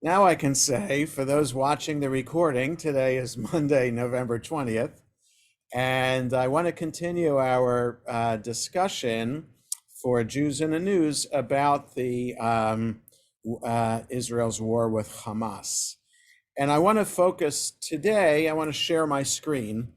Now I can say, for those watching the recording, today is Monday, November 20th, and I want to continue our discussion for Jews in the News about the Israel's war with Hamas. And I want to focus today, I want to share my screen,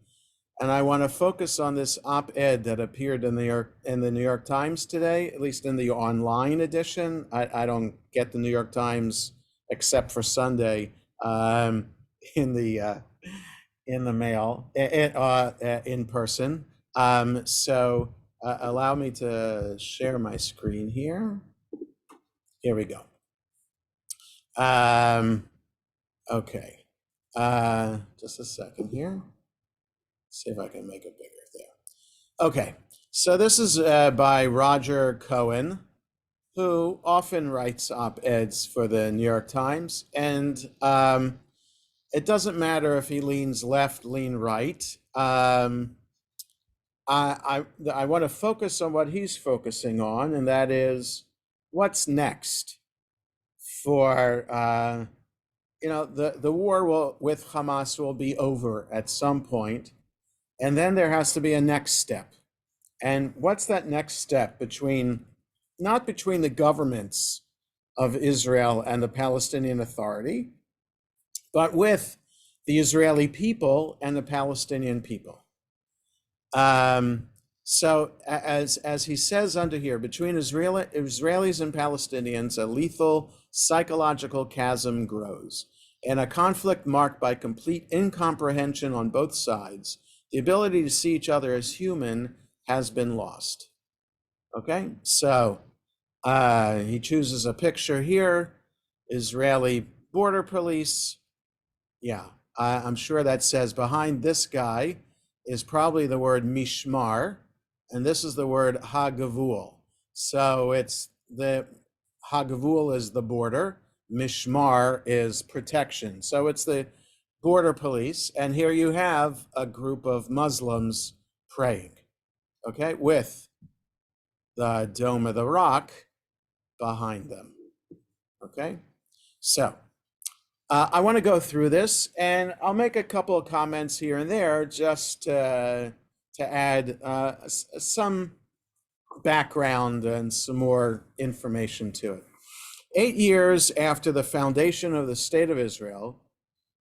and I want to focus on this op-ed that appeared in the New York Times today, at least in the online edition. I don't get the New York Times except for Sunday in the mail in person. So allow me to share my screen here. Here we go. Okay, just a second here. See if I can make it bigger there. Okay, so this is by Roger Cohen, who often writes op-eds for the New York Times, and it doesn't matter if he leans left, lean right. I want to focus on what he's focusing on, and that is what's next for the war with Hamas will be over at some point, and then there has to be a next step. And what's that next step not between the governments of Israel and the Palestinian Authority, but with the Israeli people and the Palestinian people. So as he says under here, between Israelis and Palestinians, a lethal psychological chasm grows. In a conflict marked by complete incomprehension on both sides, the ability to see each other as human has been lost. Okay, so he chooses a picture here, Israeli border police. Yeah, I'm sure that says behind this guy is probably the word mishmar, and this is the word hagavul. So it's the hagavul is the border, mishmar is protection. So it's the border police, and here you have a group of Muslims praying, okay, with the Dome of the Rock behind them, okay? So I want to go through this, and I'll make a couple of comments here and there just to add some background and some more information to it. 8 years after the foundation of the State of Israel,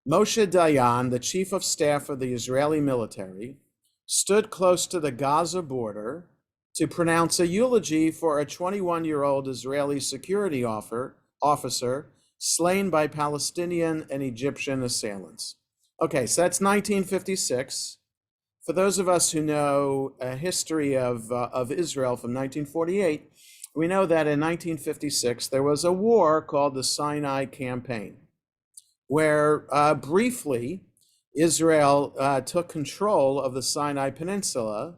Moshe Dayan, the chief of staff of the Israeli military, stood close to the Gaza border to pronounce a eulogy for a 21-year-old Israeli security officer slain by Palestinian and Egyptian assailants. Okay, so that's 1956. For those of us who know a history of Israel from 1948, we know that in 1956 there was a war called the Sinai Campaign, where briefly Israel took control of the Sinai Peninsula,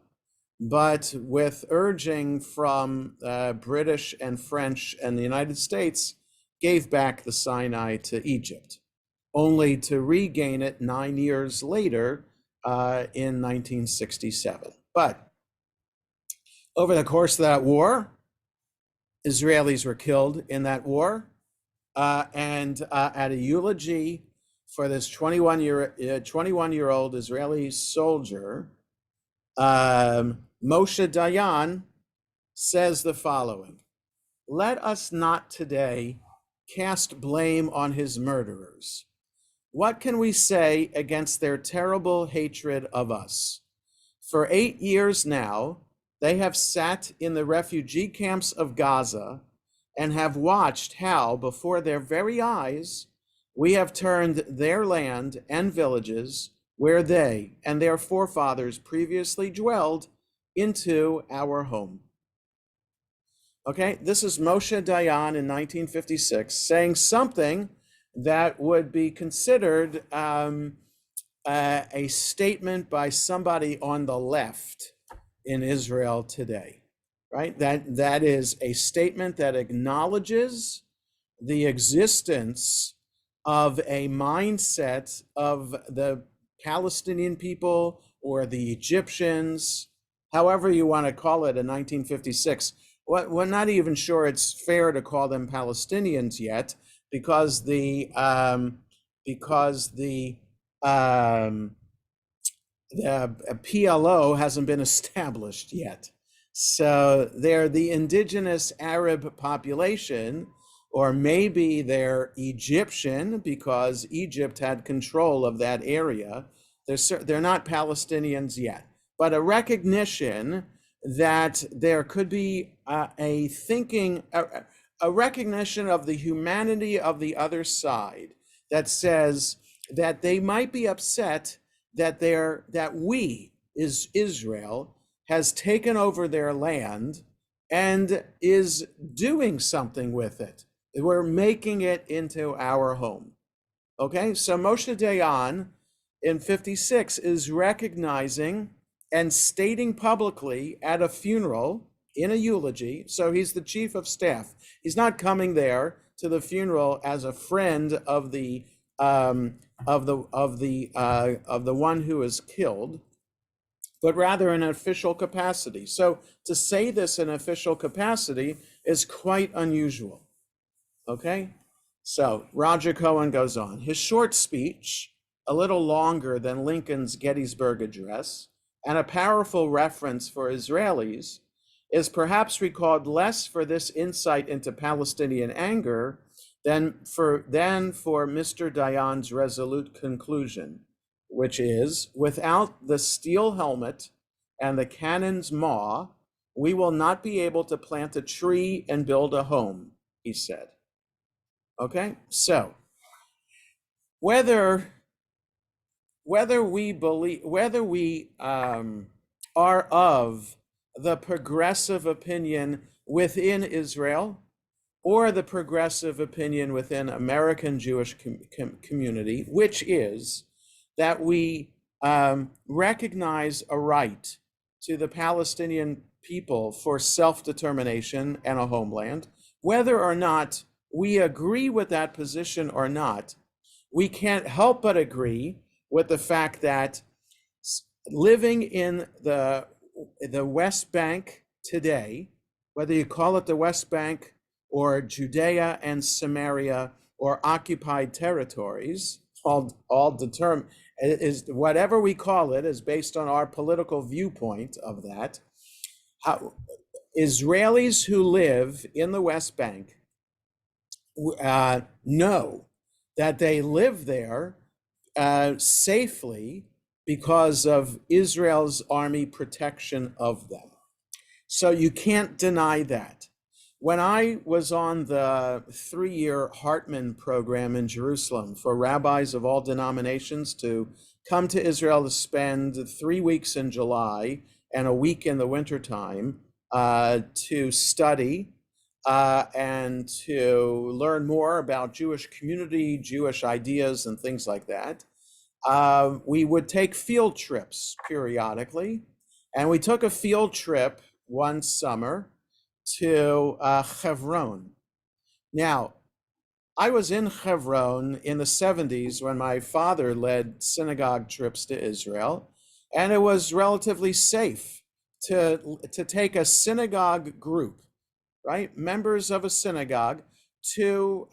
but with urging from British and French and the United States, gave back the Sinai to Egypt, only to regain it 9 years later in 1967. But over the course of that war, Israelis were killed in that war, and at a eulogy for this 21-year-old Israeli soldier, Moshe Dayan says the following: "Let us not today cast blame on his murderers. What can we say against their terrible hatred of us? For 8 years now, they have sat in the refugee camps of Gaza and have watched how, before their very eyes, we have turned their land and villages where they and their forefathers previously dwelled into our home." Okay, this is Moshe Dayan in 1956 saying something that would be considered a statement by somebody on the left in Israel today, right? That is a statement that acknowledges the existence of a mindset of the Palestinian people or the Egyptians, however you want to call it, in 1956. We're not even sure it's fair to call them Palestinians yet, because um, the PLO hasn't been established yet. So they're the indigenous Arab population, or maybe they're Egyptian because Egypt had control of that area. They're not Palestinians yet, but a recognition that there could be a thinking, a recognition of the humanity of the other side that says that they might be upset that we is Israel has taken over their land and is doing something with it. We're making it into our home. Okay, so Moshe Dayan in 56 is recognizing and stating publicly at a funeral in a eulogy. So he's the chief of staff. He's not coming there to the funeral as a friend of the one who is killed, but rather in an official capacity. So to say this in official capacity is quite unusual. Okay, so Roger Cohen goes on. His short speech, a little longer than Lincoln's Gettysburg Address, and a powerful reference for Israelis, is perhaps recalled less for this insight into Palestinian anger than for Mr. Dayan's resolute conclusion, which is, without the steel helmet and the cannon's maw, we will not be able to plant a tree and build a home, he said. Okay, so whether we are of the progressive opinion within Israel or the progressive opinion within American Jewish community, which is that we recognize a right to the Palestinian people for self-determination and a homeland, whether or not we agree with that position or not, we can't help but agree with the fact that living in the West Bank today, whether you call it the West Bank or Judea and Samaria or occupied territories, all determined, is whatever we call it is based on our political viewpoint of that. Israelis who live in the West Bank know that they live there safely because of Israel's army protection of them. So you can't deny that. When I was on the 3-year Hartman program in Jerusalem for rabbis of all denominations to come to Israel to spend 3 weeks in July and a week in the wintertime to study and to learn more about Jewish community, Jewish ideas, and things like that. We would take field trips periodically, and we took a field trip one summer to Hebron. Now, I was in Hebron in the 70s when my father led synagogue trips to Israel, and it was relatively safe to take a synagogue group, right, members of a synagogue, to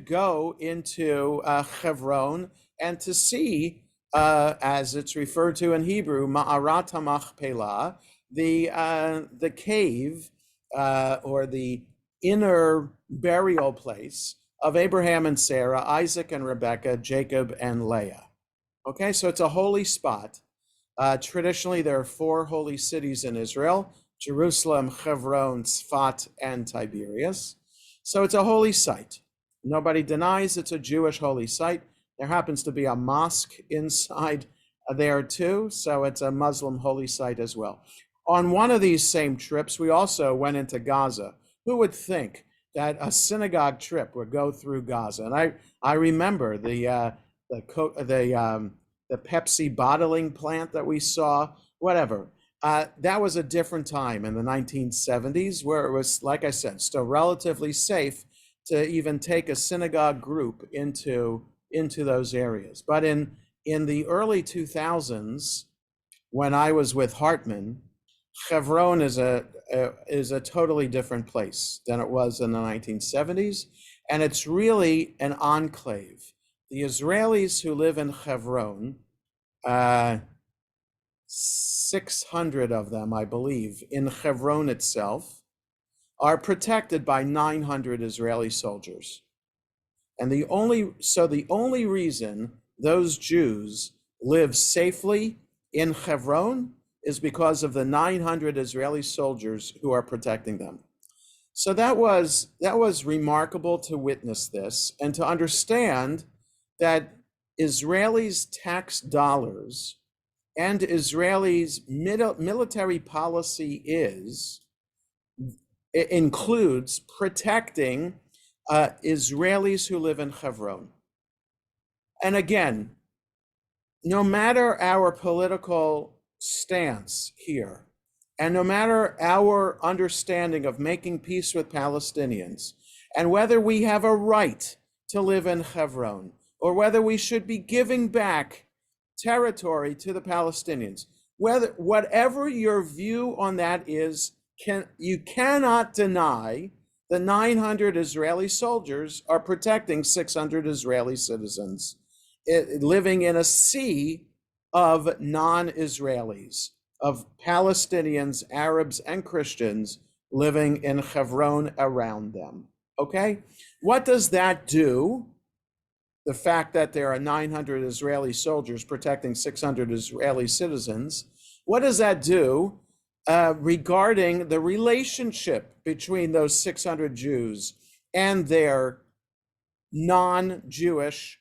go into Hebron and to see, as it's referred to in Hebrew, Ma'arat HaMachpelah, the cave or the inner burial place of Abraham and Sarah, Isaac and Rebekah, Jacob and Leah. Okay, so it's a holy spot. Traditionally, there are 4 holy cities in Israel: Jerusalem, Hebron, Tzfat, and Tiberias. So it's a holy site. Nobody denies it's a Jewish holy site. There happens to be a mosque inside there too, so it's a Muslim holy site as well. On one of these same trips, we also went into Gaza. Who would think that a synagogue trip would go through Gaza? And I remember the Pepsi bottling plant that we saw, whatever. That was a different time in the 1970s where it was, like I said, still relatively safe to even take a synagogue group into those areas. But in the early 2000s, when I was with Hartman, Hebron is a totally different place than it was in the 1970s. and it's really an enclave. The Israelis who live in Hebron, 600 of them, I believe, in Hebron itself, are protected by 900 Israeli soldiers. And the only reason those Jews live safely in Hebron is because of the 900 Israeli soldiers who are protecting them. So that was remarkable to witness this and to understand that Israelis' tax dollars and Israelis' military policy includes protecting Israelis who live in Hebron. And again, no matter our political stance here, and no matter our understanding of making peace with Palestinians, and whether we have a right to live in Hebron, or whether we should be giving back territory to the Palestinians, whatever your view on that is, you cannot deny the 900 Israeli soldiers are protecting 600 Israeli citizens living in a sea of non-Israelis, of Palestinians, Arabs, and Christians living in Hebron around them. Okay? What does that do? The fact that there are 900 Israeli soldiers protecting 600 Israeli citizens, what does that do regarding the relationship between those 600 Jews and their non-Jewish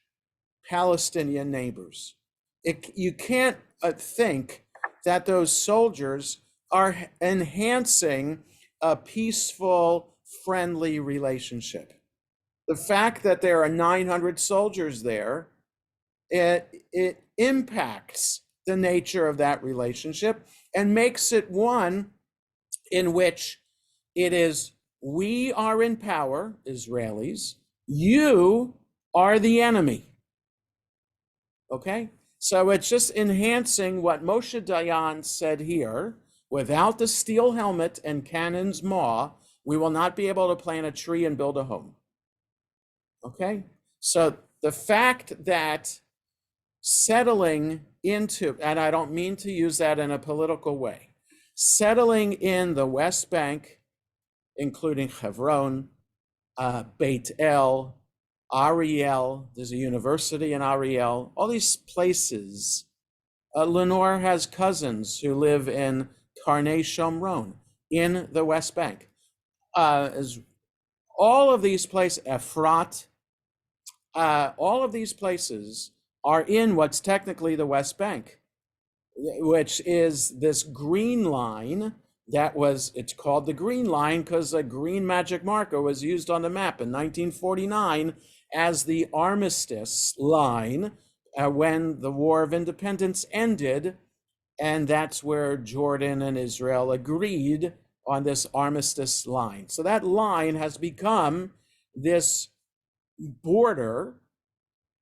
Palestinian neighbors? You can't think that those soldiers are enhancing a peaceful, friendly relationship. The fact that there are 900 soldiers there, it impacts the nature of that relationship and makes it one in which it is, we are in power, Israelis, you are the enemy. Okay? So it's just enhancing what Moshe Dayan said here. Without the steel helmet and cannon's maw, we will not be able to plant a tree and build a home. Okay? So the fact that settling into, and I don't mean to use that in a political way, settling in the West Bank, including Hebron, Beit El, Ariel, there's a university in Ariel, all these places. Lenore has cousins who live in Karnei Shomron in the West Bank. All of these places, Efrat, all of these places are in what's technically the West Bank, which is this green line it's called the Green Line because a green magic marker was used on the map in 1949 as the armistice line when the War of Independence ended. And that's where Jordan and Israel agreed on this armistice line. So that line has become this border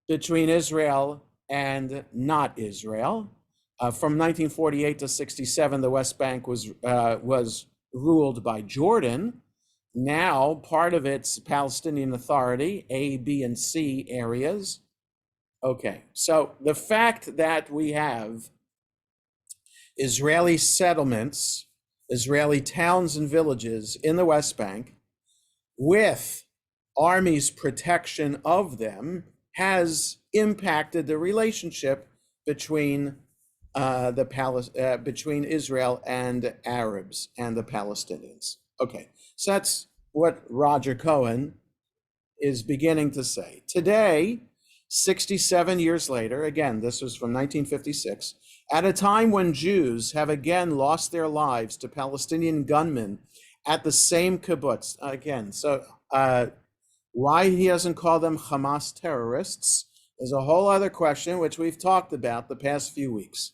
between Israel and not Israel. From 1948 to 67, the West Bank was ruled by Jordan. Now, part of it's Palestinian Authority, A, B, and C areas. Okay, so the fact that we have Israeli settlements, Israeli towns and villages in the West Bank with army's protection of them has impacted the relationship between between Israel and Arabs and the Palestinians. Okay, so that's what Roger Cohen is beginning to say. Today, 67 years later, again, this was from 1956, at a time when Jews have again lost their lives to Palestinian gunmen at the same kibbutz. Again, so why he doesn't call them Hamas terrorists is a whole other question, which we've talked about the past few weeks.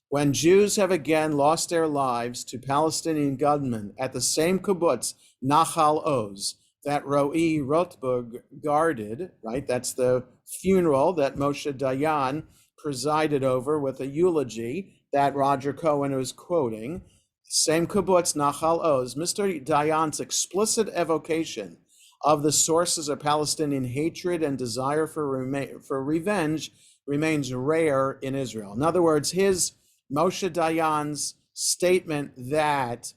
When Jews have again lost their lives to Palestinian gunmen at the same kibbutz, Nahal Oz, that Ro'i Rothberg guarded, right? That's the funeral that Moshe Dayan presided over with a eulogy that Roger Cohen was quoting. Same kibbutz, Nahal Oz. Mr. Dayan's explicit evocation of the sources of Palestinian hatred and desire for revenge remains rare in Israel. In other words, Moshe Dayan's statement that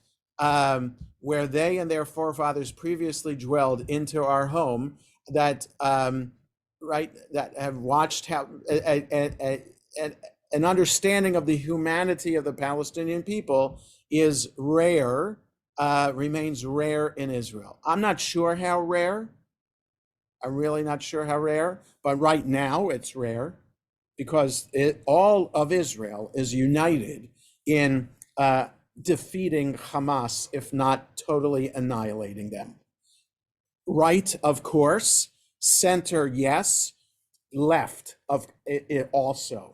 where they and their forefathers previously dwelled into our home, that that have watched how an understanding of the humanity of the Palestinian people is rare, remains rare in Israel. I'm not sure how rare. I'm really not sure how rare, but right now it's rare because all of Israel is united in defeating Hamas, if not totally annihilating them. Right, of course. Center, yes. Left of it also.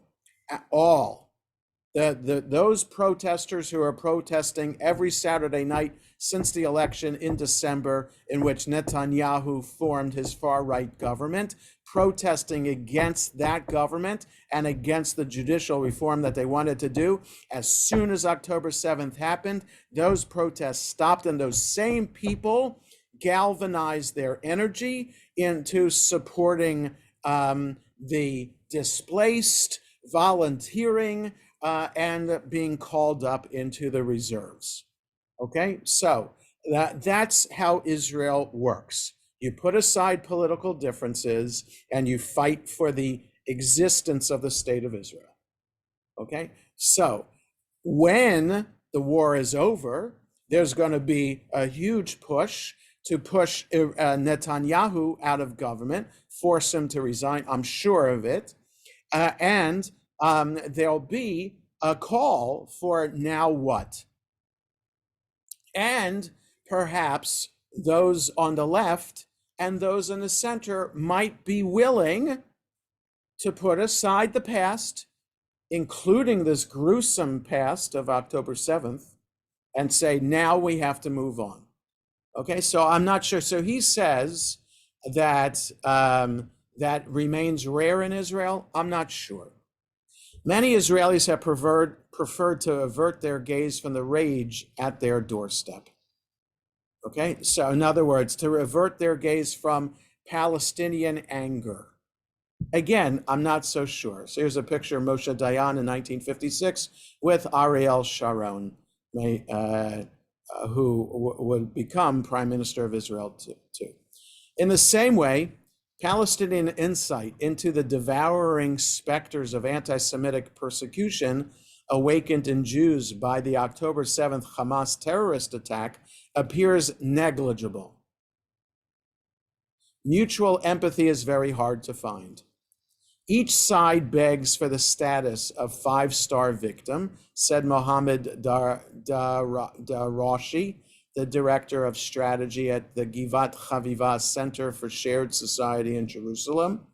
All those protesters who are protesting every Saturday night since the election in December, in which Netanyahu formed his far-right government, protesting against that government and against the judicial reform that they wanted to do. As soon as October 7th happened, those protests stopped, and those same people galvanized their energy into supporting the displaced, volunteering, and being called up into the reserves. Okay, so that's how Israel works. You put aside political differences and you fight for the existence of the state of Israel. Okay, so when the war is over, there's going to be a huge push to push Netanyahu out of government, force him to resign. I'm sure of it. And there'll be a call for now what? And perhaps those on the left and those in the center might be willing to put aside the past, including this gruesome past of October 7th, and say, now we have to move on. Okay, so I'm not sure. So he says that that remains rare in Israel. I'm not sure. Many Israelis have preferred to avert their gaze from the rage at their doorstep. Okay, so in other words, to avert their gaze from Palestinian anger. Again, I'm not so sure. So here's a picture of Moshe Dayan in 1956 with Ariel Sharon, who would become Prime Minister of Israel too. In the same way, Palestinian insight into the devouring specters of anti-Semitic persecution awakened in Jews by the October 7th Hamas terrorist attack appears negligible. Mutual empathy is very hard to find. Each side begs for the status of five-star victim, said Mohammed Darashi, the director of strategy at the Givat Chaviva Center for Shared Society in Jerusalem,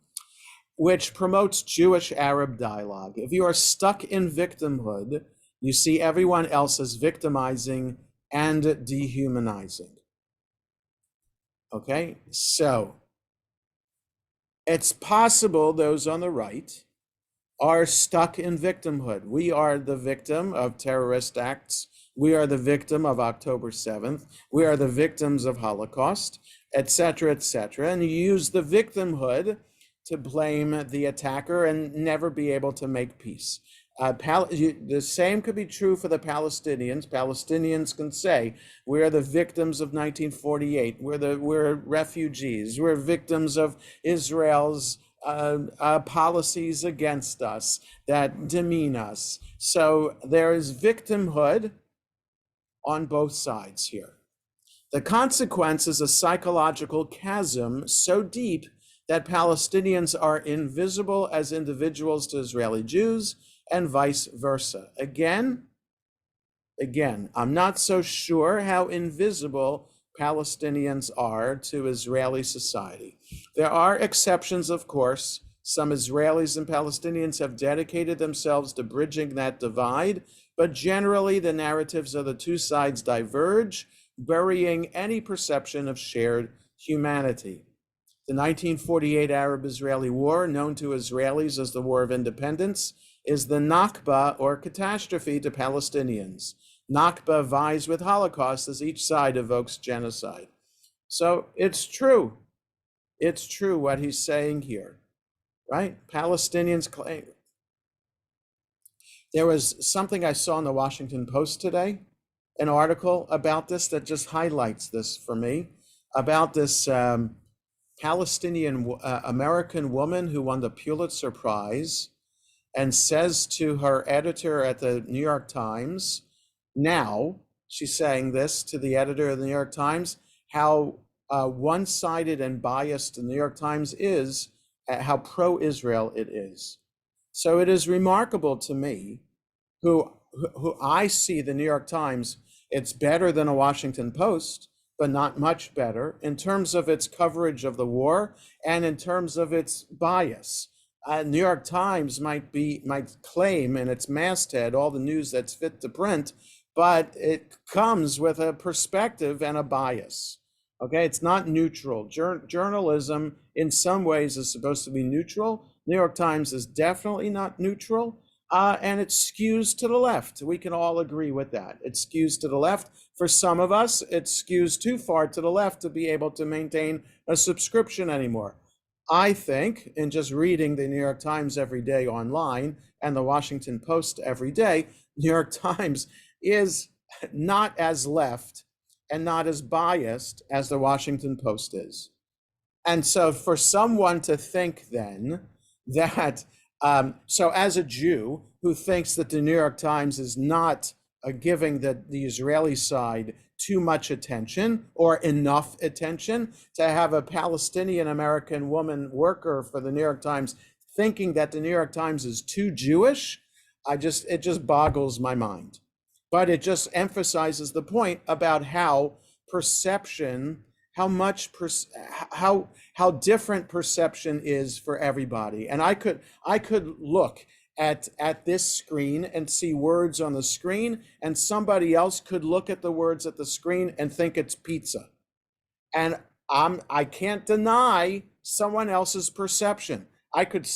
which promotes Jewish-Arab dialogue. If you are stuck in victimhood, you see everyone else as victimizing and dehumanizing. Okay, so it's possible those on the right are stuck in victimhood. We are the victim of terrorist acts. We are the victim of October 7th. We are the victims of Holocaust, et cetera, and you use the victimhood to blame the attacker and never be able to make peace. The same could be true for the Palestinians. Palestinians can say, we're the victims of 1948. We're refugees. We're victims of Israel's policies against us that demean us. So there is victimhood on both sides here. The consequence is a psychological chasm so deep that Palestinians are invisible as individuals to Israeli Jews and vice versa. Again, I'm not so sure how invisible Palestinians are to Israeli society. There are exceptions, of course. Some Israelis and Palestinians have dedicated themselves to bridging that divide, but generally the narratives of the two sides diverge, burying any perception of shared humanity. The 1948 Arab-Israeli War, known to Israelis as the War of Independence, is the Nakba, or catastrophe, to Palestinians. Nakba vies with Holocaust as each side evokes genocide. So it's true. It's true what he's saying here, right? Palestinians claim. There was something I saw in the Washington Post today, an article about this that just highlights this for me, about this Palestinian American woman who won the Pulitzer Prize and says to her editor at the New York Times, now she's saying this to the editor of the New York Times, how one-sided and biased the New York Times is, how pro-Israel it is. So it is remarkable to me, who I see the New York Times, it's better than a Washington Post, but not much better in terms of its coverage of the war and in terms of its bias. New York Times might claim in its masthead all the news that's fit to print, but it comes with a perspective and a bias. Okay, it's not neutral. Journalism in some ways is supposed to be neutral. New York Times is definitely not neutral, and it skews to the left. We can all agree with that. It skews to the left. For some of us, it skews too far to the left to be able to maintain a subscription anymore. I think, in just reading the New York Times every day online and the Washington Post every day, New York Times is not as left and not as biased as the Washington Post is. And so for someone to think then that, so as a Jew who thinks that the New York Times is not giving the Israeli side too much attention or enough attention, to have a Palestinian American woman worker for the New York Times thinking that the New York Times is too Jewish, it just boggles my mind. But it just emphasizes the point about how perception, how different perception is for everybody. And I could look at this screen and see words on the screen, and somebody else could look at the words at the screen and think it's pizza. And I can't deny someone else's perception. I could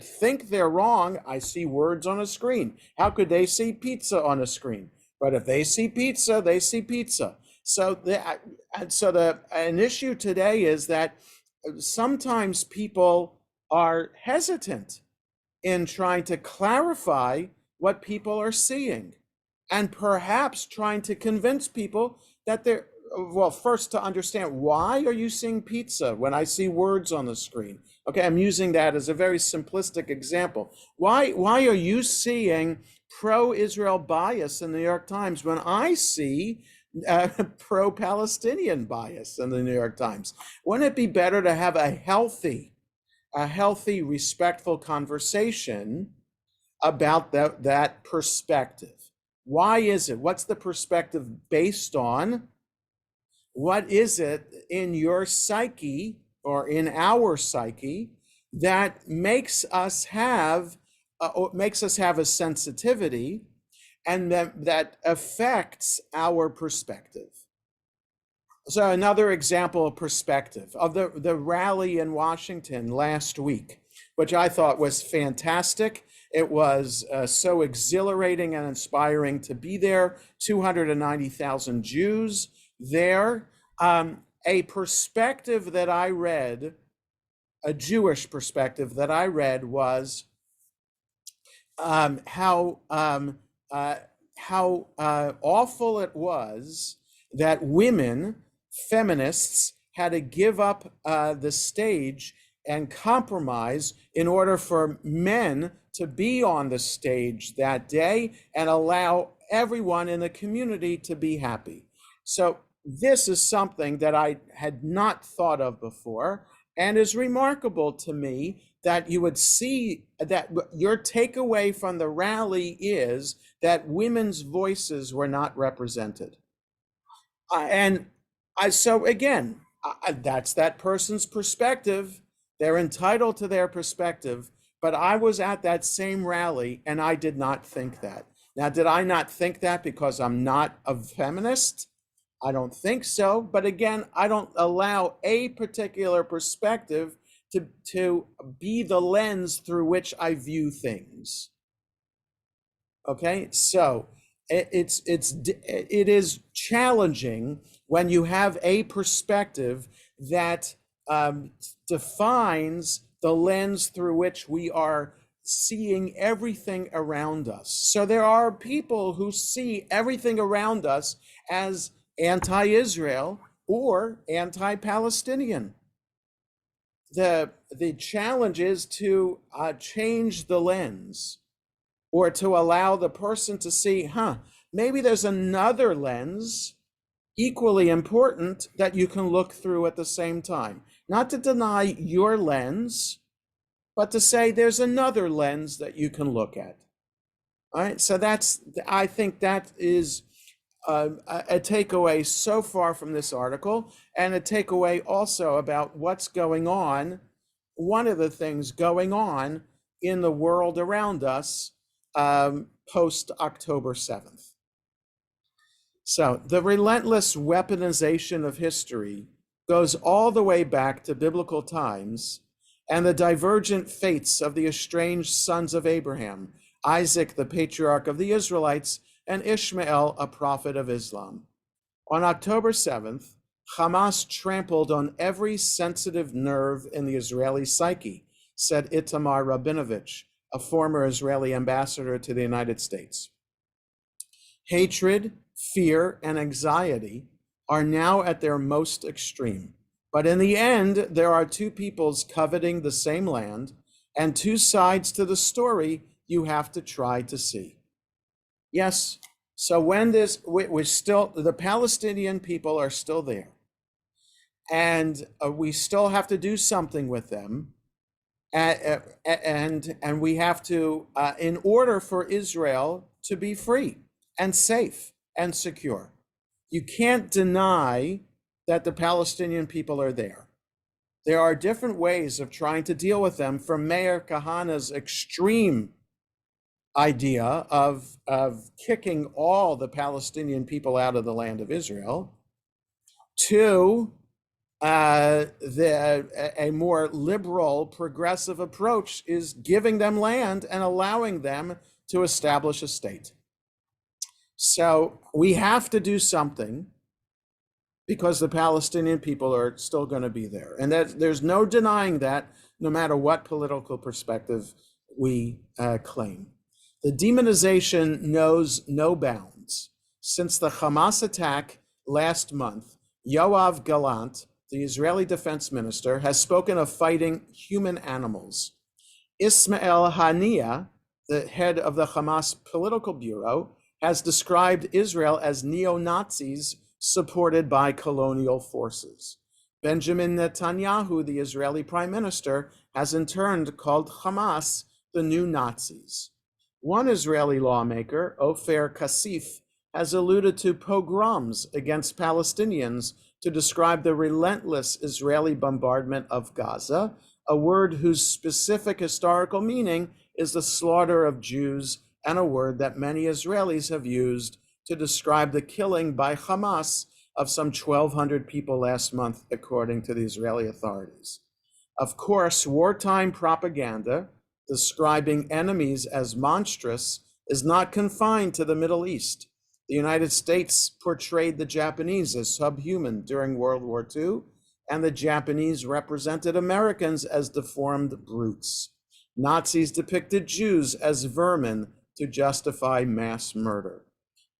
think they're wrong. I see words on a screen. How could they see pizza on a screen? But if they see pizza, they see pizza. So an issue today is that sometimes people are hesitant in trying to clarify what people are seeing, and perhaps trying to convince people that they're, well, first to understand, why are you seeing pizza when I see words on the screen? Okay, I'm using that as a very simplistic example. Why are you seeing pro-Israel bias in the New York Times when I see pro-Palestinian bias in the New York Times? Wouldn't it be better to have a healthy, respectful conversation about that perspective? Why is it? What's the perspective based on? What is it in your psyche or in our psyche that makes us have a sensitivity, and that affects our perspective? So another example of perspective of the rally in Washington last week, which I thought was fantastic. It was so exhilarating and inspiring to be there. 290,000 Jews there. A perspective that I read, a Jewish perspective that I read, was how awful it was that women, feminists, had to give up the stage and compromise in order for men to be on the stage that day and allow everyone in the community to be happy. So this is something that I had not thought of before, and is remarkable to me that you would see that your takeaway from the rally is that women's voices were not represented. So again, that's that person's perspective. They're entitled to their perspective, but I was at that same rally and I did not think that. Now, did I not think that because I'm not a feminist? I don't think so. But again, I don't allow a particular perspective to be the lens through which I view things. Okay, so it is challenging when you have a perspective that defines the lens through which we are seeing everything around us. So there are people who see everything around us as anti-Israel or anti-Palestinian. The challenge is to change the lens, or to allow the person to see, maybe there's another lens equally important that you can look through at the same time. Not to deny your lens, but to say there's another lens that you can look at. All right, so I think that is a takeaway so far from this article, and a takeaway also about what's going on. One of the things going on in the world around us post October 7th. So the relentless weaponization of history goes all the way back to biblical times, and the divergent fates of the estranged sons of Abraham, Isaac, the patriarch of the Israelites, and Ishmael, a prophet of Islam. On October 7th, Hamas trampled on every sensitive nerve in the Israeli psyche, said Itamar Rabinovich, a former Israeli ambassador to the United States. Hatred, fear, and anxiety are now at their most extreme. But in the end, there are two peoples coveting the same land, and two sides to the story you have to try to see. Yes, so when the Palestinian people are still there, and we still have to do something with them, and we have to, in order for Israel to be free and safe and secure. You can't deny that the Palestinian people are there. There are different ways of trying to deal with them, from Meir Kahana's extreme idea of kicking all the Palestinian people out of the land of Israel, to a more liberal, progressive approach is giving them land and allowing them to establish a state. So we have to do something, because the Palestinian people are still going to be there. And there's no denying that, no matter what political perspective we claim. The demonization knows no bounds. Since the Hamas attack last month, Yoav Gallant, the Israeli defense minister, has spoken of fighting human animals. Ismail Haniyeh, the head of the Hamas political bureau, has described Israel as neo-Nazis supported by colonial forces. Benjamin Netanyahu, the Israeli prime minister, has in turn called Hamas the new Nazis. One Israeli lawmaker, Ofer Kasif, has alluded to pogroms against Palestinians to describe the relentless Israeli bombardment of Gaza, a word whose specific historical meaning is the slaughter of Jews, and a word that many Israelis have used to describe the killing by Hamas of some 1,200 people last month, according to the Israeli authorities. Of course, wartime propaganda describing enemies as monstrous is not confined to the Middle East. The United States portrayed the Japanese as subhuman during World War II, and the Japanese represented Americans as deformed brutes. Nazis depicted Jews as vermin to justify mass murder.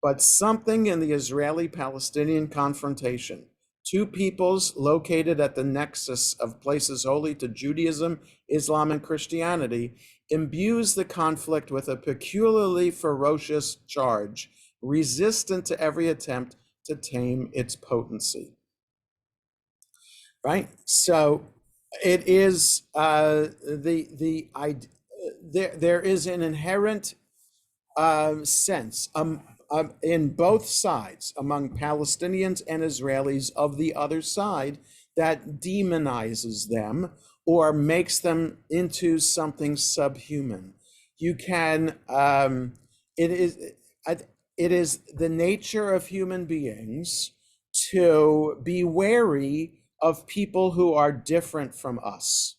But something in the Israeli-Palestinian confrontation, two peoples located at the nexus of places holy to Judaism, Islam, and Christianity, imbues the conflict with a peculiarly ferocious charge, resistant to every attempt to tame its potency. Right? So it is there is an inherent sense in both sides, among Palestinians and Israelis of the other side, that demonizes them or makes them into something subhuman. You can, it is the nature of human beings to be wary of people who are different from us.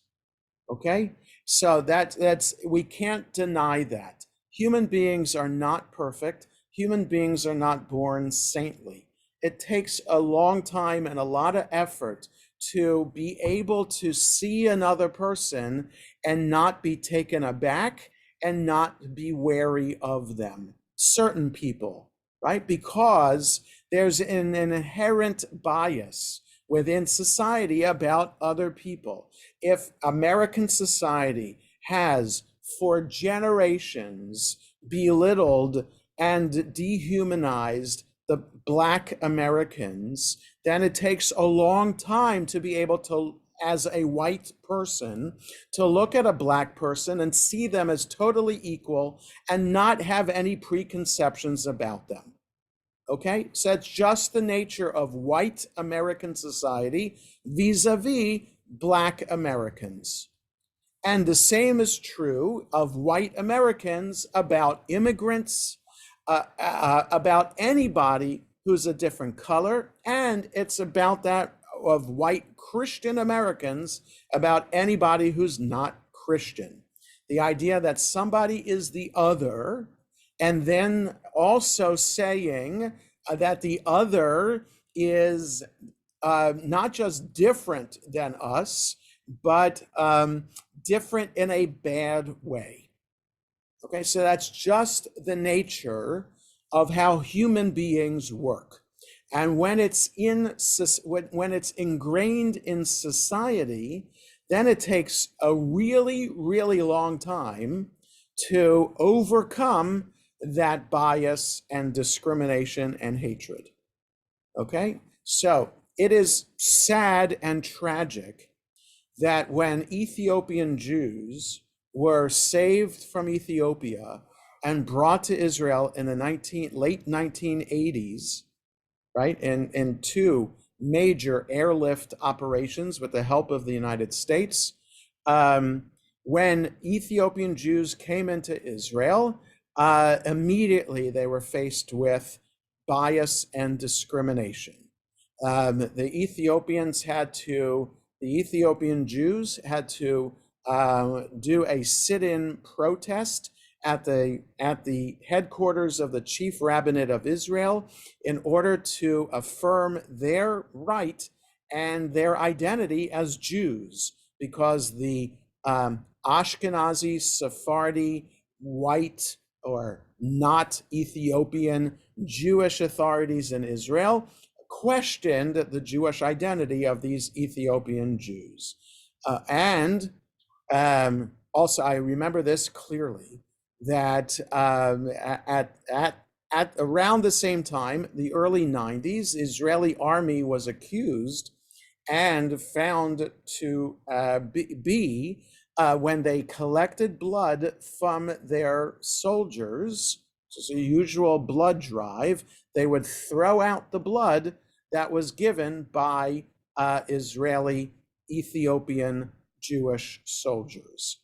Okay? So that's we can't deny that. Human beings are not perfect. human beings are not born saintly. It takes a long time and a lot of effort to be able to see another person and not be taken aback and not be wary of them. Certain people, right? Because there's an inherent bias within society about other people. If American society has for generations belittled and dehumanized the Black Americans, then it takes a long time to be able to, as a white person, to look at a Black person and see them as totally equal and not have any preconceptions about them. Okay, so that's just the nature of white American society vis-a-vis Black Americans. And the same is true of white Americans about immigrants, about anybody who's a different color, and it's about that of white Christian Americans about anybody who's not Christian. The idea that somebody is the other, and then also saying that the other is not just different than us, but different in a bad way. Okay, so that's just the nature of how human beings work. And when it's ingrained in society, then it takes a really, really long time to overcome that bias and discrimination and hatred. Okay, so it is sad and tragic that when Ethiopian Jews were saved from Ethiopia and brought to Israel in the late 1980s, right, in two major airlift operations with the help of the United States, when Ethiopian Jews came into Israel, immediately they were faced with bias and discrimination. The Ethiopian Jews had to do a sit-in protest at the headquarters of the Chief Rabbinate of Israel in order to affirm their right and their identity as Jews, because the Ashkenazi, Sephardi, white or not Ethiopian Jewish authorities in Israel questioned the Jewish identity of these Ethiopian Jews. Also, I remember this clearly, that at around the same time, the early 90s, Israeli army was accused and found to be when they collected blood from their soldiers, so it's a usual blood drive, they would throw out the blood that was given by Israeli Ethiopian Jewish soldiers,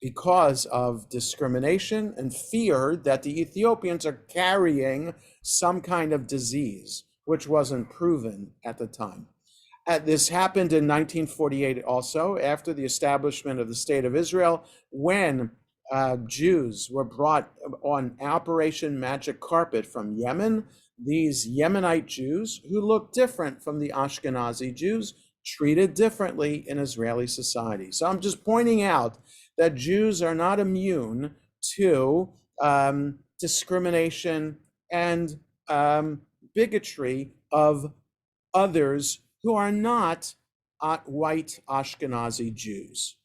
because of discrimination and fear that the Ethiopians are carrying some kind of disease, which wasn't proven at the time. This happened in 1948 also, after the establishment of the State of Israel, when Jews were brought on Operation Magic Carpet from Yemen. These Yemenite Jews, who looked different from the Ashkenazi Jews, treated differently in Israeli society. So I'm just pointing out that Jews are not immune to discrimination and bigotry of others who are not white Ashkenazi Jews.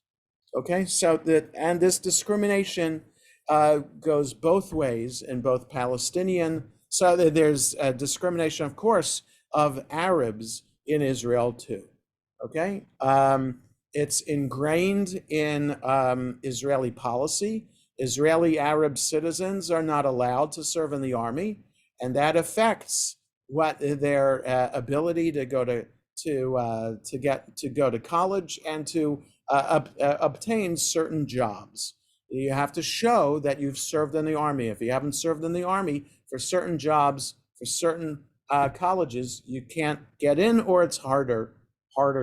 Okay, so this discrimination goes both ways in both Palestinian. So there's discrimination, of course, of Arabs in Israel too. Okay, it's ingrained in Israeli policy. Israeli Arab citizens are not allowed to serve in the army, and that affects what their ability to go to college and to obtain certain jobs. You have to show that you've served in the army. If you haven't served in the army, for certain jobs, for certain colleges, you can't get in, or it's harder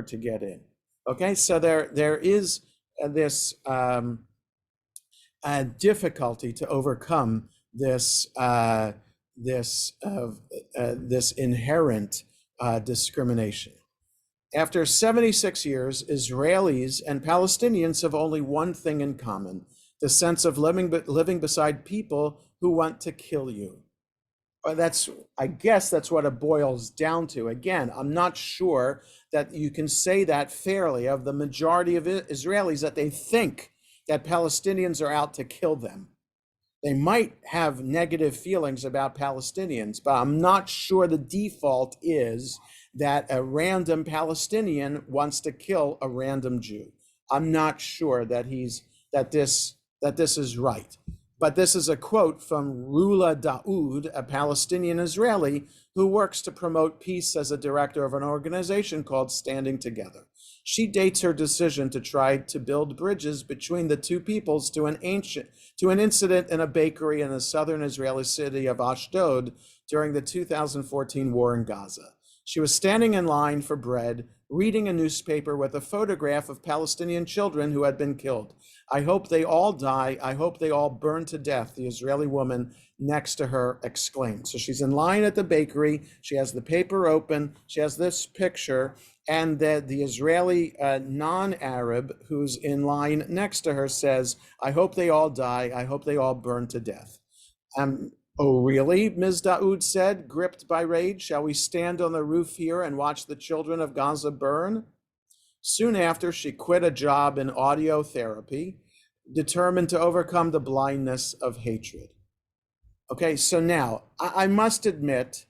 to get in. Okay, so there is this difficulty to overcome this this inherent discrimination. After 76 years, Israelis and Palestinians have only one thing in common: the sense of living beside people who want to kill you. I guess that's what it boils down to. Again, I'm not sure that you can say that fairly of the majority of Israelis, that they think that Palestinians are out to kill them. They might have negative feelings about Palestinians, but I'm not sure the default is that a random Palestinian wants to kill a random Jew. I'm not sure that this is right. But this is a quote from Rula Daoud, a Palestinian Israeli who works to promote peace as a director of an organization called Standing Together. She dates her decision to try to build bridges between the two peoples to an incident in a bakery in the southern Israeli city of Ashdod during the 2014 war in Gaza. She was standing in line for bread, reading a newspaper with a photograph of Palestinian children who had been killed. "I hope they all die. I hope they all burn to death," the Israeli woman next to her exclaimed. So she's in line at the bakery. She has the paper open. She has this picture. And the Israeli non-Arab who's in line next to her says, "I hope they all die. I hope they all burn to death." "Oh, really?" Ms. Daoud said, gripped by rage. "Shall we stand on the roof here and watch the children of Gaza burn?" Soon after, she quit a job in audio therapy, determined to overcome the blindness of hatred. Okay, so now I must admit,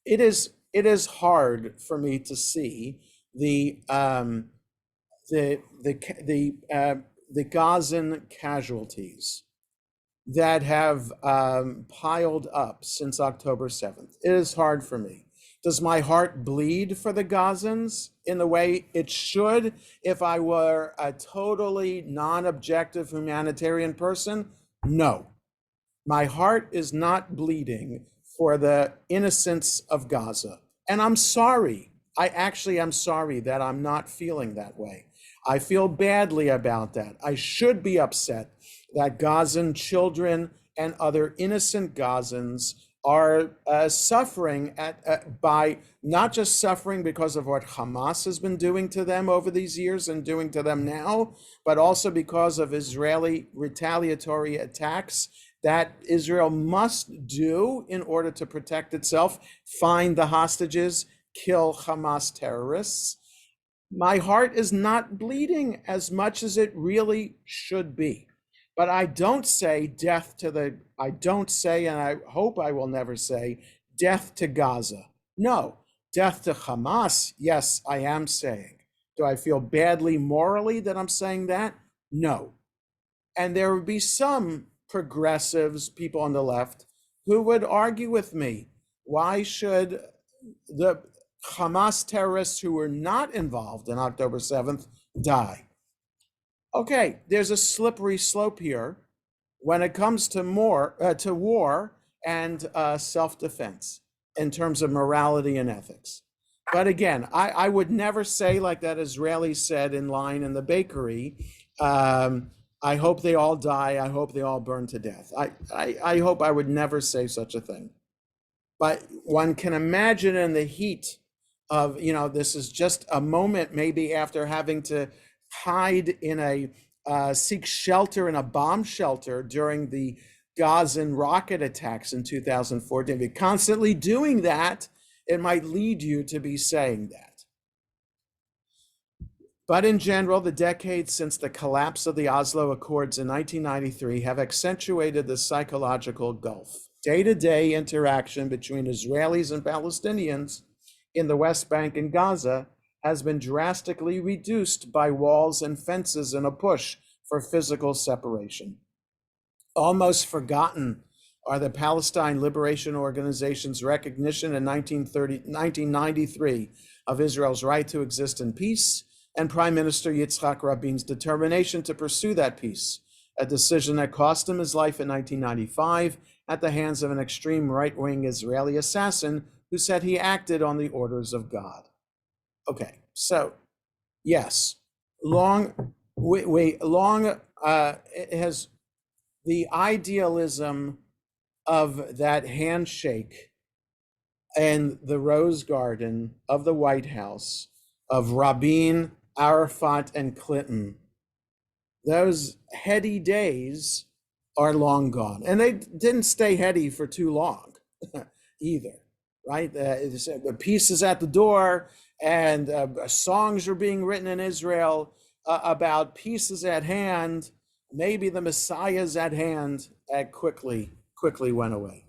it is hard for me to see the Gazan casualties that have piled up since October 7th. It is hard for me. Does my heart bleed for the Gazans in the way it should if I were a totally non-objective humanitarian person? No. My heart is not bleeding for the innocents of Gaza. And I'm sorry. I actually am sorry that I'm not feeling that way. I feel badly about that. I should be upset that Gazan children and other innocent Gazans are suffering by not just suffering because of what Hamas has been doing to them over these years and doing to them now, but also because of Israeli retaliatory attacks that Israel must do in order to protect itself, find the hostages, kill Hamas terrorists. My heart is not bleeding as much as it really should be. But I don't say I don't say, and I hope I will never say, death to Gaza. No, death to Hamas, yes, I am saying. Do I feel badly morally that I'm saying that? No. And there would be some progressives, people on the left, who would argue with me. Why should the Hamas terrorists who were not involved in October 7th die? Okay, there's a slippery slope here when it comes to war and self-defense in terms of morality and ethics. But again, I would never say, like that Israeli said in line in the bakery, "I hope they all die. I hope they all burn to death." I hope I would never say such a thing. But one can imagine in the heat of, this is just a moment maybe after having to hide seek shelter in a bomb shelter during the Gazan rocket attacks in 2014. If you're constantly doing that, it might lead you to be saying that. But in general, the decades since the collapse of the Oslo Accords in 1993 have accentuated the psychological gulf. Day-to-day interaction between Israelis and Palestinians in the West Bank and Gaza has been drastically reduced by walls and fences in a push for physical separation. Almost forgotten are the Palestine Liberation Organization's recognition in 1993 of Israel's right to exist in peace and Prime Minister Yitzhak Rabin's determination to pursue that peace, a decision that cost him his life in 1995 at the hands of an extreme right-wing Israeli assassin who said he acted on the orders of God. Okay, so yes, it has the idealism of that handshake in the Rose Garden of the White House of Rabin, Arafat, and Clinton, those heady days are long gone. And they didn't stay heady for too long either, right? The peace is at the door, and songs are being written in Israel about peace is at hand. Maybe the Messiah is at hand. Quickly went away.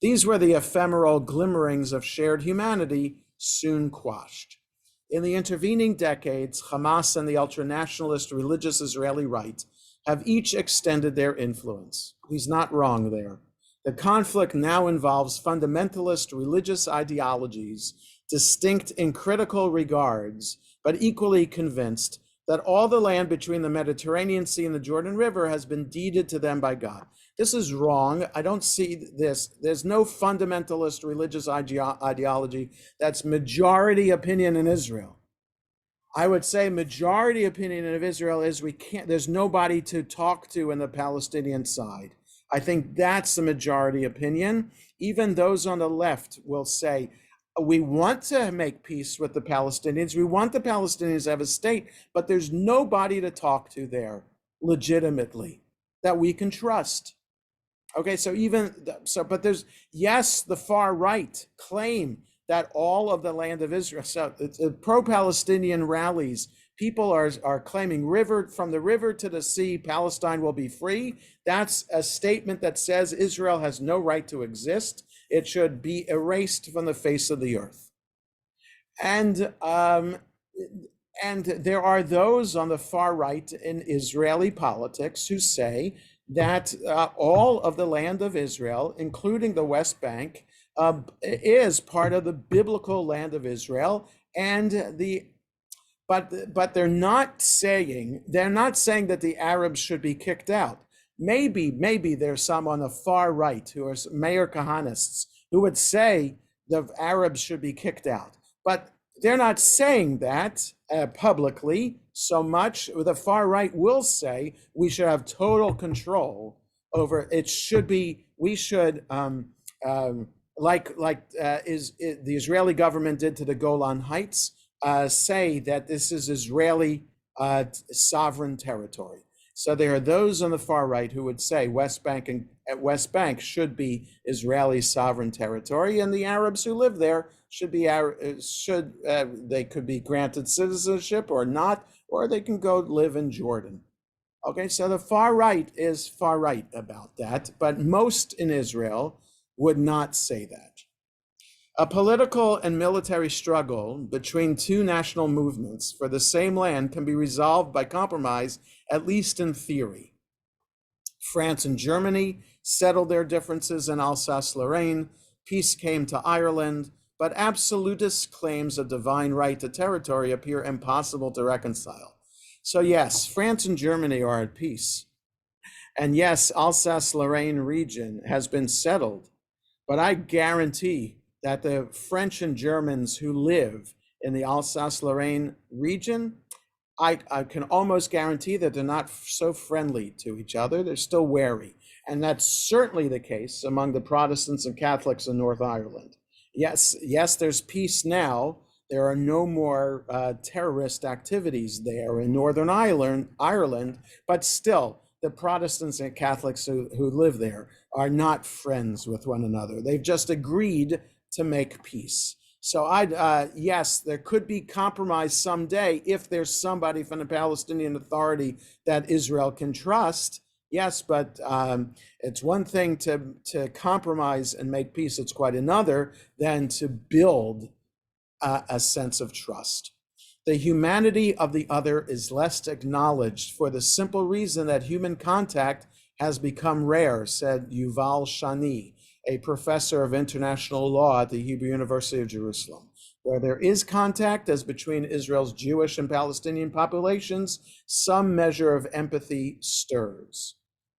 These were the ephemeral glimmerings of shared humanity, soon quashed. In the intervening decades, Hamas and the ultranationalist religious Israeli right have each extended their influence. He's not wrong there. The conflict now involves fundamentalist religious ideologies, distinct in critical regards, but equally convinced that all the land between the Mediterranean Sea and the Jordan River has been deeded to them by God. This is wrong. I don't see this. There's no fundamentalist religious ideology that's majority opinion in Israel. I would say majority opinion of Israel is there's nobody to talk to in the Palestinian side. I think that's the majority opinion. Even those on the left will say, we want to make peace with the Palestinians. We want the Palestinians to have a state, but there's nobody to talk to there legitimately that we can trust. Okay, but there's, yes, the far right claim that all of the land of Israel, so pro-Palestinian rallies, people are claiming from the river to the sea, Palestine will be free. That's a statement that says Israel has no right to exist. It should be erased from the face of the earth. And there are those on the far right in Israeli politics who say that all of the land of Israel, including the West Bank, is part of the biblical land of Israel, but they're not saying that the Arabs should be kicked out. Maybe there's some on the far right who are Meir Kahanists who would say the Arabs should be kicked out, but they're not saying that publicly so much. The far right will say we should have total control over it. The Israeli government did to the Golan Heights, say that this is Israeli sovereign territory. So there are those on the far right who would say West Bank should be Israeli sovereign territory, and the Arabs who live there they could be granted citizenship or not, or they can go live in Jordan. Okay, so the far right is far right about that, but most in Israel would not say that. A political and military struggle between two national movements for the same land can be resolved by compromise, at least in theory. France and Germany settled their differences in Alsace-Lorraine. Peace came to Ireland, but absolutist claims of divine right to territory appear impossible to reconcile. So yes, France and Germany are at peace. And yes, Alsace-Lorraine region has been settled, but I guarantee that the French and Germans who live in the Alsace-Lorraine region, I can almost guarantee that they're not so friendly to each other. They're still wary. And that's certainly the case among the Protestants and Catholics in North Ireland. Yes, there's peace now. There are no more terrorist activities there in Northern Ireland, but still, the Protestants and Catholics who live there are not friends with one another. They've just agreed to make peace. So yes, there could be compromise someday if there's somebody from the Palestinian Authority that Israel can trust. Yes, but it's one thing to compromise and make peace. It's quite another than to build a sense of trust. The humanity of the other is less acknowledged for the simple reason that human contact has become rare, said Yuval Shani, a professor of international law at the Hebrew University of Jerusalem. Where there is contact, as between Israel's Jewish and Palestinian populations, some measure of empathy stirs.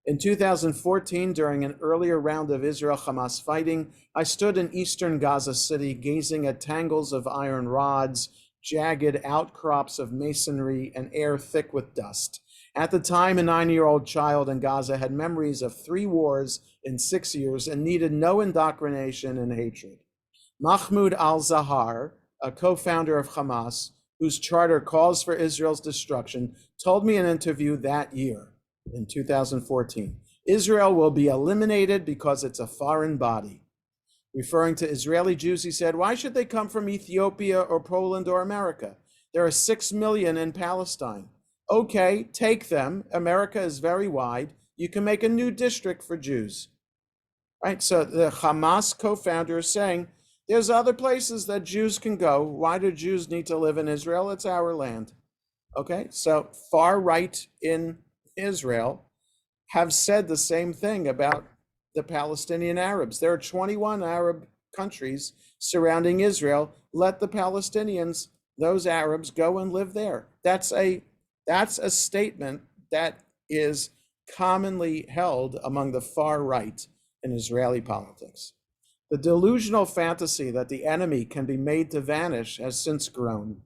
In 2014, during an earlier round of Israel-Hamas fighting, I stood in eastern Gaza City gazing at tangles of iron rods, jagged outcrops of masonry, and air thick with dust. At the time, a 9-year-old child in Gaza had memories of 3 wars in 6 years and needed no indoctrination and hatred. Mahmoud al-Zahar, a co-founder of Hamas, whose charter calls for Israel's destruction, told me in an interview that year, in 2014, Israel will be eliminated because it's a foreign body. Referring to Israeli Jews, he said, why should they come from Ethiopia or Poland or America? There are 6 million in Palestine. Okay, take them. America is very wide. You can make a new district for Jews. Right? So the Hamas co-founder is saying, there's other places that Jews can go. Why do Jews need to live in Israel? It's our land. Okay, so far right in Israel have said the same thing about the Palestinian Arabs. There are 21 Arab countries surrounding Israel. Let the Palestinians, those Arabs, go and live there. That's a statement that is commonly held among the far right in Israeli politics. The delusional fantasy that the enemy can be made to vanish has since grown.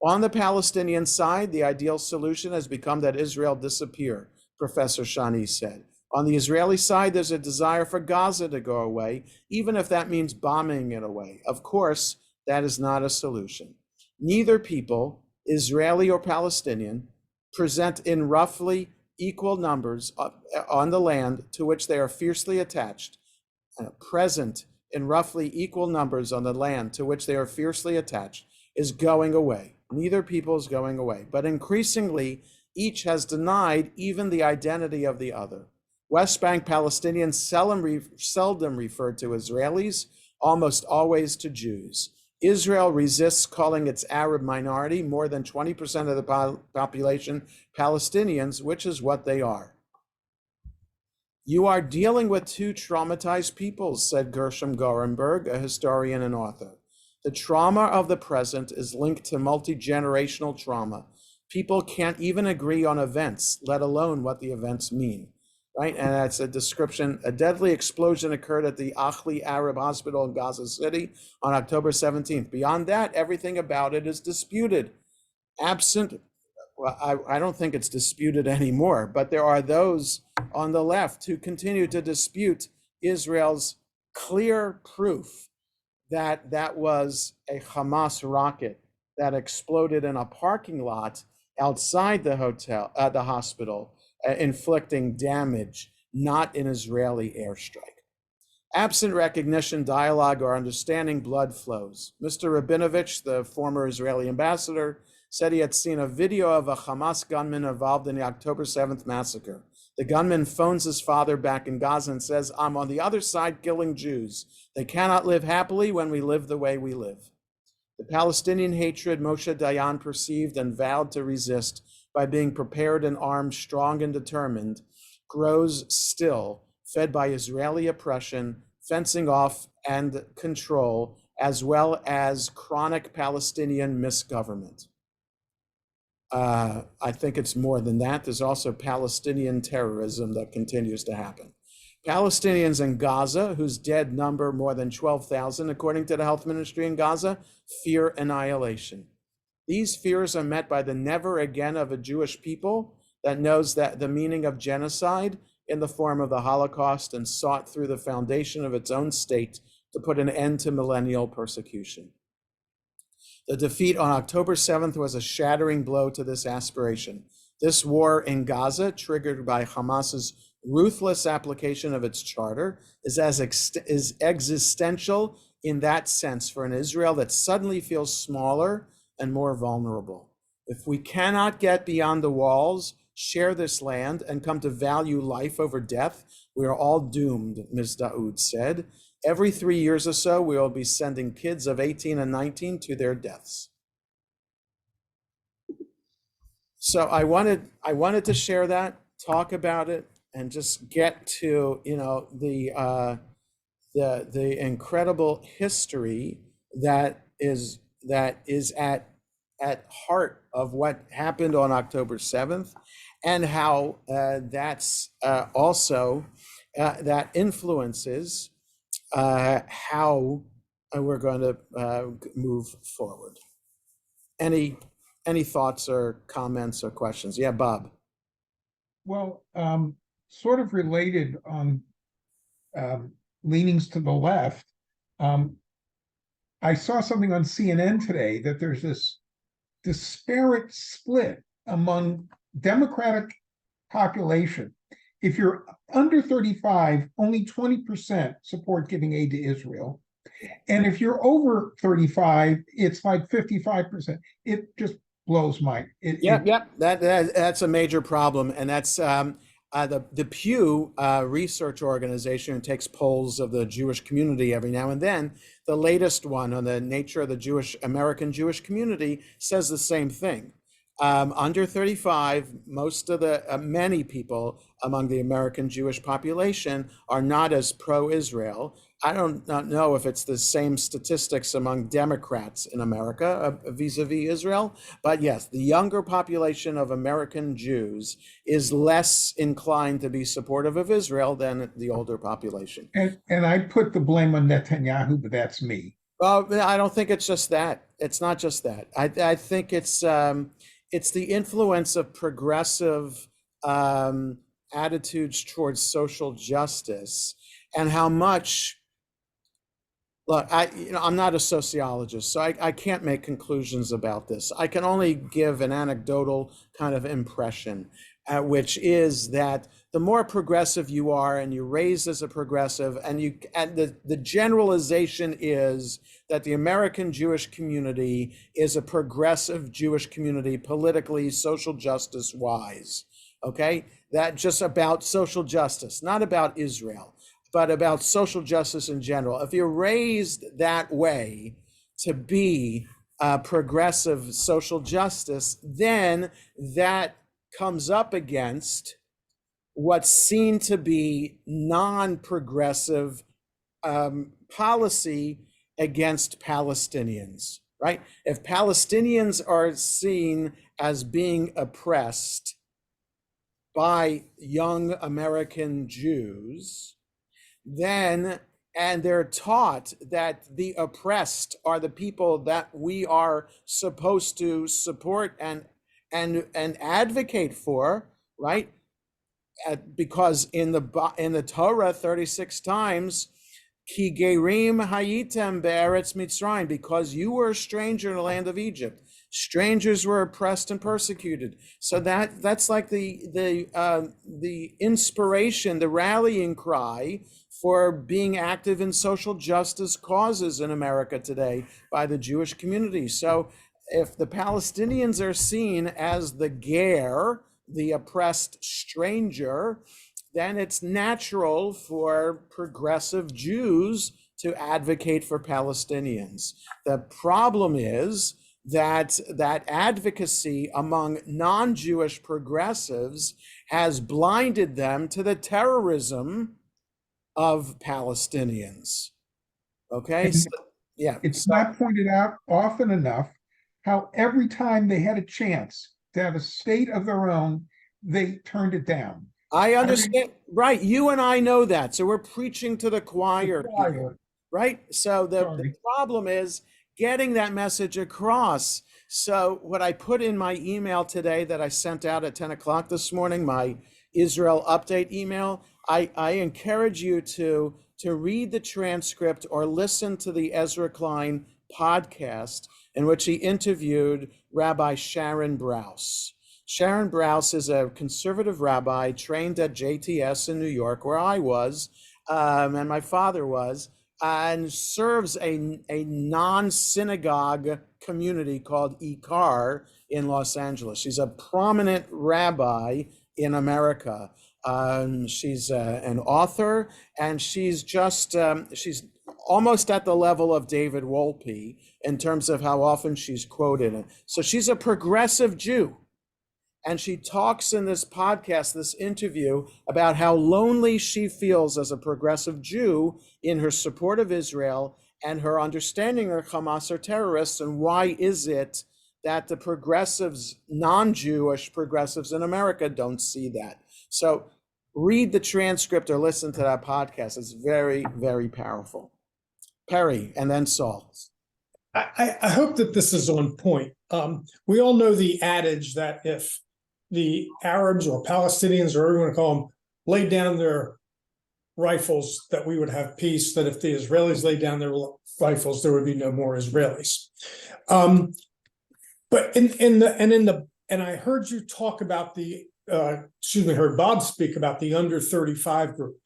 On the Palestinian side, the ideal solution has become that Israel disappear, Professor Shani said. On the Israeli side, there's a desire for Gaza to go away, even if that means bombing it away. Of course, that is not a solution. Neither people, Israeli or Palestinian, present in roughly equal numbers on the land to which they are fiercely attached, present in roughly equal numbers on the land to which they are fiercely attached, is going away. Neither people is going away, but increasingly, each has denied even the identity of the other. West Bank Palestinians seldom refer to Israelis, almost always to Jews. Israel resists calling its Arab minority, more than 20% of the population, Palestinians, which is what they are. You are dealing with 2 traumatized peoples, said Gershom Gorenberg, a historian and author. The trauma of the present is linked to multi-generational trauma. People can't even agree on events, let alone what the events mean, right? And that's a description. A deadly explosion occurred at the Ahli Arab Hospital in Gaza City on October 17th. Beyond that, everything about it is disputed. Absent, well, I don't think it's disputed anymore, but there are those on the left who continue to dispute Israel's clear proof that that was a Hamas rocket that exploded in a parking lot outside the hospital, inflicting damage, not an Israeli airstrike. Absent recognition, dialogue, or understanding, blood flows. Mr. Rabinovich, the former Israeli ambassador, said he had seen a video of a Hamas gunman involved in the October 7th massacre. The gunman phones his father back in Gaza and says, I'm on the other side killing Jews. They cannot live happily when we live the way we live. The Palestinian hatred Moshe Dayan perceived and vowed to resist by being prepared and armed, strong and determined, grows still, fed by Israeli oppression, fencing off and control, as well as chronic Palestinian misgovernment. I think it's more than that. There's also Palestinian terrorism that continues to happen. Palestinians in Gaza, whose dead number more than 12,000, according to the health ministry in Gaza, fear annihilation. These fears are met by the never again of a Jewish people that knows that the meaning of genocide in the form of the Holocaust and sought through the foundation of its own state to put an end to millennial persecution. The defeat on October 7th was a shattering blow to this aspiration. This war in Gaza, triggered by Hamas's ruthless application of its charter, is existential in that sense for an Israel that suddenly feels smaller and more vulnerable. If we cannot get beyond the walls, share this land, and come to value life over death, we are all doomed, Ms. Daoud said. Every 3 years or so, we will be sending kids of 18 and 19 to their deaths. So I wanted to share that, talk about it, and just get to the incredible history that is at heart of what happened on October 7th, and how that's also that influences how we're going to move forward. Any thoughts or comments or questions? Yeah, Bob. Well, sort of related on leanings to the left. Um, I saw something on CNN today that there's this disparate split among Democratic population. If you're under 35, only 20% support giving aid to Israel. And if you're over 35, it's like 55%. It just blows my Yep. That's a major problem, and that's the Pew Research Organization takes polls of the Jewish community every now and then. The latest one on the nature of the American Jewish community says the same thing. Under 35, most of the many people among the American Jewish population are not as pro-Israel. I don't not know if it's the same statistics among Democrats in America vis-a-vis Israel, but yes, the younger population of American Jews is less inclined to be supportive of Israel than the older population. And I put the blame on Netanyahu, but that's me. Well, I don't think it's just that. It's not just that. I think it's the influence of progressive attitudes towards social justice and how much. Look, I'm not a sociologist, so I can't make conclusions about this. I can only give an anecdotal kind of impression, which is that the more progressive you are and you're raised as a progressive, and the generalization is that the American Jewish community is a progressive Jewish community politically, social justice wise. Okay? That just about social justice, not about Israel, but about social justice in general. If you're raised that way to be progressive social justice, then that comes up against what's seen to be non-progressive policy against Palestinians, right? If Palestinians are seen as being oppressed by young American Jews, then and they're taught that the oppressed are the people that we are supposed to support and advocate for, right? Because in the Torah 36 times, Ki gerim hayitem be'eretz Mitzrayim, because you were a stranger in the land of Egypt. Strangers were oppressed and persecuted. So that's like the inspiration, the rallying cry for being active in social justice causes in America today by the Jewish community. So if the Palestinians are seen as the ger, the oppressed stranger, then it's natural for progressive Jews to advocate for Palestinians. The problem is that advocacy among non-Jewish progressives has blinded them to the terrorism of Palestinians. Okay, so, yeah. It's not pointed out often enough how every time they had a chance to have a state of their own, they turned it down. I understand, right? You and I know that, so we're preaching to the choir here, right? So the problem is getting that message across. So what I put in my email today that I sent out at 10 o'clock this morning, my Israel update email, I encourage you to read the transcript or listen to the Ezra Klein podcast in which he interviewed Rabbi Sharon Brous. Sharon Brous is a conservative rabbi trained at JTS in New York, where I was, and my father was, and serves a non-synagogue community called Ikar in Los Angeles. She's a prominent rabbi in America. She's an author, and she's almost at the level of David Wolpe in terms of how often she's quoted. So she's a progressive Jew. And she talks in this podcast, this interview, about how lonely she feels as a progressive Jew in her support of Israel and her understanding that Hamas are terrorists, and why is it that the progressives, non-Jewish progressives in America don't see that. So read the transcript or listen to that podcast. It's very, very powerful. Perry, and then Saul. I hope that this is on point. We all know the adage that if the Arabs or Palestinians, or whatever you want to call them, laid down their rifles, that we would have peace, that if the Israelis laid down their rifles, there would be no more Israelis. But I heard you talk about heard Bob speak about the under 35 group.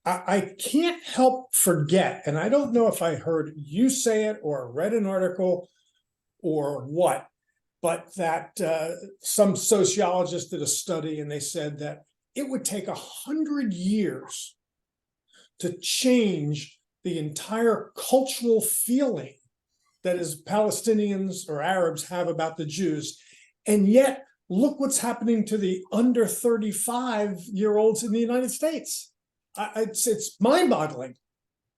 I can't help forget, and I don't know if I heard you say it or read an article or what, but that some sociologists did a study and they said that it would take 100 years to change the entire cultural feeling that is Palestinians or Arabs have about the Jews. And yet, look what's happening to the under 35-year-olds in the United States. It's mind-boggling.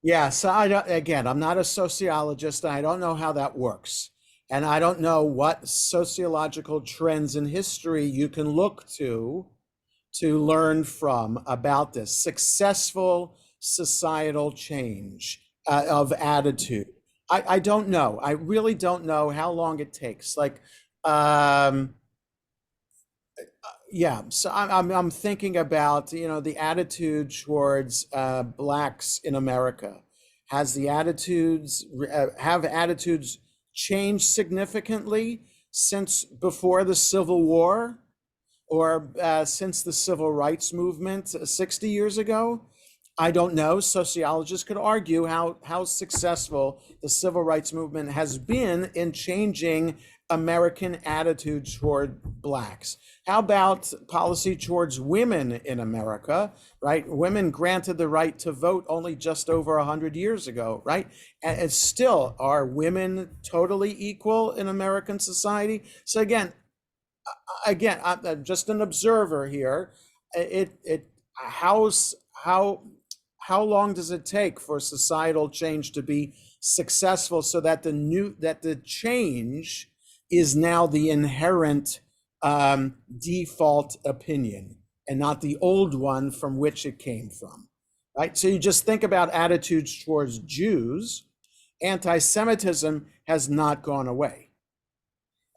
Yeah, so I'm not a sociologist. I don't know how that works. And I don't know what sociological trends in history you can look to learn from about this successful societal change of attitude. I don't know. I really don't know how long it takes. Like, yeah. So I'm thinking about the attitude towards blacks in America. Have attitudes changed significantly since before the Civil War, or since the Civil Rights Movement 60 years ago? I don't know. Sociologists could argue how successful the Civil Rights Movement has been in changing American attitudes toward blacks. How about policy towards women in America, right? Women granted the right to vote only just over 100 years ago, right? And still, are women totally equal in American society? So again, I'm just an observer here. How long does it take for societal change to be successful so that the change is now the inherent default opinion and not the old one from which it came from, right? So you just think about attitudes towards Jews. Anti-Semitism has not gone away.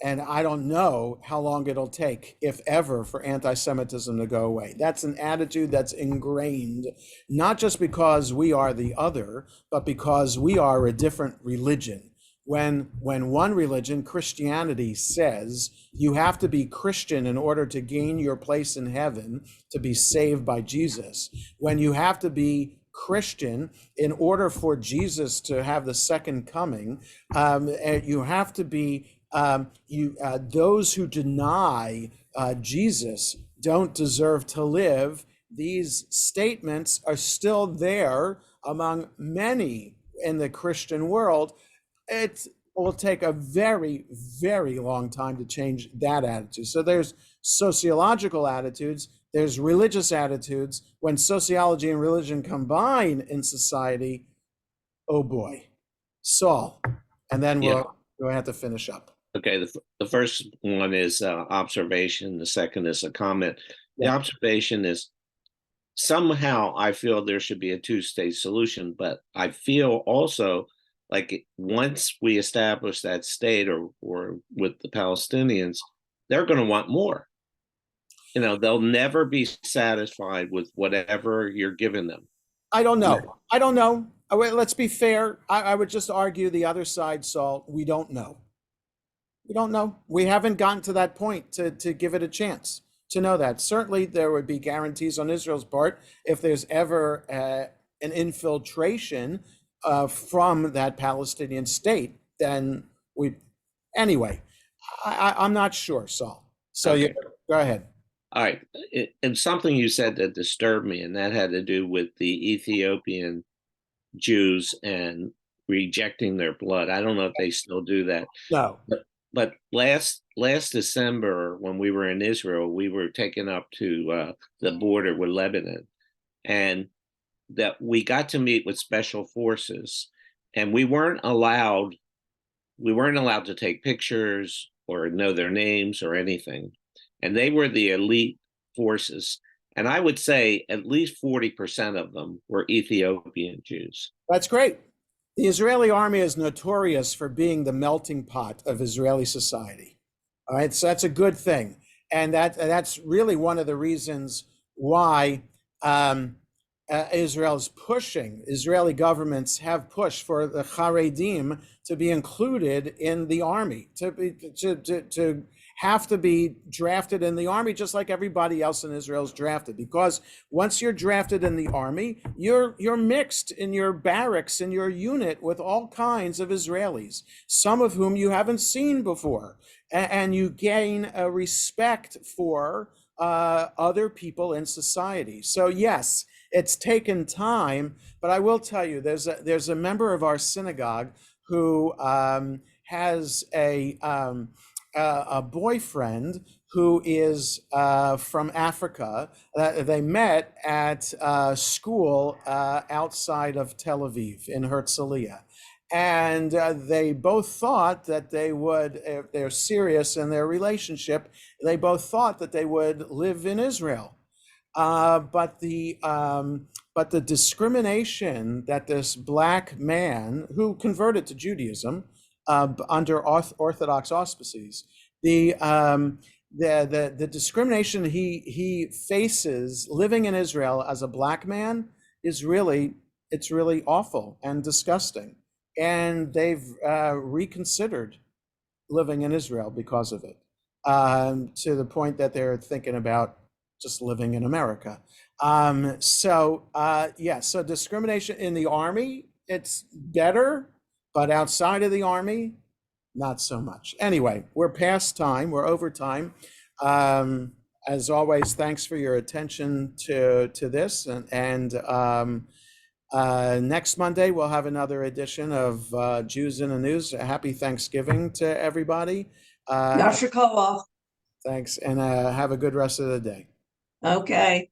And I don't know how long it'll take, if ever, for anti-Semitism to go away. That's an attitude that's ingrained, not just because we are the other, but because we are a different religion. When one religion, Christianity, says you have to be Christian in order to gain your place in heaven, to be saved by Jesus, when you have to be Christian in order for Jesus to have the second coming, you have to be those who deny Jesus don't deserve to live. These statements are still there among many in the Christian world. It will take a very, very long time to change that attitude. So there's sociological attitudes, there's religious attitudes. When sociology and religion combine in society, oh boy. Saul, and then we'll have to finish up. Okay, the first one is observation. The second is a comment. The observation is, somehow I feel there should be a two-state solution, but I feel also like once we establish that state or with the Palestinians, they're going to want more. They'll never be satisfied with whatever you're giving them. I don't know. Let's be fair. I would just argue the other side, Saul. We don't know. We don't know. We haven't gotten to that point to give it a chance to know that. Certainly, there would be guarantees on Israel's part if there's ever an infiltration from that Palestinian state. Then anyway, I'm not sure, Saul. So okay. Go ahead. All right. And something you said that disturbed me, and that had to do with the Ethiopian Jews and rejecting their blood. I don't know if they still do that. No. But last December, when we were in Israel, we were taken up to the border with Lebanon, and that we got to meet with special forces, and we weren't allowed to take pictures or know their names or anything. And they were the elite forces. And I would say at least 40% of them were Ethiopian Jews. That's great. The Israeli army is notorious for being the melting pot of Israeli society. All right, so that's a good thing. And that's really one of the reasons why Israel's pushing, Israeli governments have pushed for the Haredim to be included in the army, to have to be drafted in the army, just like everybody else in Israel is drafted. Because once you're drafted in the army, you're mixed in your barracks, in your unit, with all kinds of Israelis, some of whom you haven't seen before, and you gain a respect for other people in society. So yes, it's taken time, but I will tell you, there's a member of our synagogue who has a boyfriend who is from Africa. They met at school outside of Tel Aviv in Herzliya. And they both thought that they would, if they're serious in their relationship, they both thought that they would live in Israel. But the discrimination that this black man who converted to Judaism under Orthodox auspices, the discrimination he faces living in Israel as a black man is really awful and disgusting, and they've reconsidered living in Israel because of it, to the point that they're thinking about just living in America. So discrimination in the army, it's better, but outside of the army, not so much. Anyway, we're past time, we're over time. As always, thanks for your attention to this. And next Monday, we'll have another edition of Jews in the News. Happy Thanksgiving to everybody. Yasher Koach. Thanks, and have a good rest of the day. Okay.